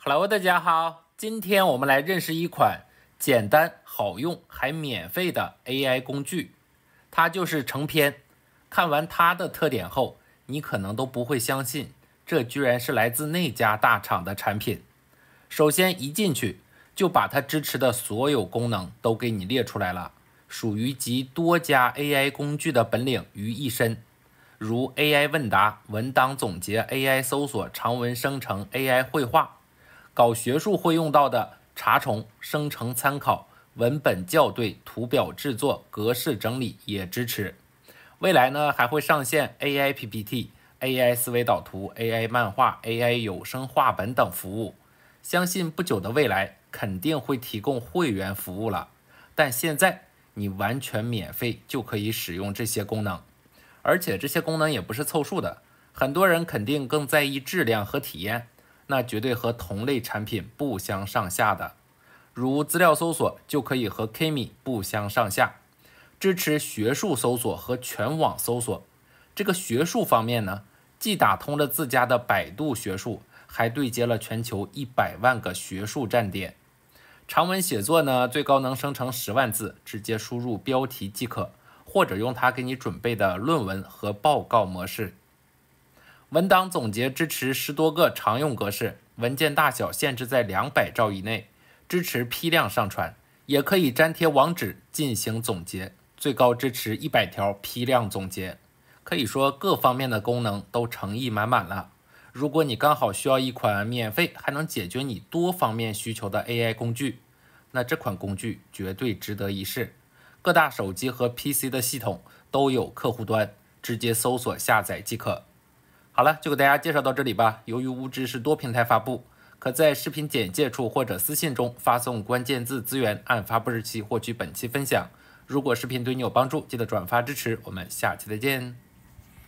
Hello，大家好，今天我们来认识一款简单好用还免费的 AI 工具，它就是成篇。看完它的特点后，你可能都不会相信，这居然是来自那家大厂的产品。首先一进去就把它支持的所有功能都给你列出来了，属于集多家 AI 工具的本领于一身，如 AI 问答、文档总结、AI 搜索、长文生成、AI 绘画。搞学术会用到的查重、生成参考、文本校对、图表制作、格式整理也支持。未来呢还会上线 AI PPT、AI 思维导图、AI 漫画、AI 有声画本等服务。相信不久的未来肯定会提供会员服务了，但现在你完全免费就可以使用这些功能，而且这些功能也不是凑数的，很多人肯定更在意质量和体验。那绝对和同类产品不相上下的，如资料搜索就可以和 Kimi 不相上下，支持学术搜索和全网搜索。这个学术方面呢，既打通了自家的百度学术，还对接了全球100万个学术站点。长文写作呢，最高能生成10万字，直接输入标题即可，或者用它给你准备的论文和报告模式。文档总结支持10多个常用格式，文件大小限制在200兆以内，支持批量上传，也可以粘贴网址进行总结，最高支持100条批量总结。可以说各方面的功能都诚意满满了。如果你刚好需要一款免费还能解决你多方面需求的 AI 工具，那这款工具绝对值得一试。各大手机和 PC 的系统都有客户端，直接搜索下载即可。好了，就给大家介绍到这里吧。由于无知是多平台发布，可在视频简介处或者私信中发送关键字资源，按发布日期获取本期分享。如果视频对你有帮助，记得转发支持。我们下期再见。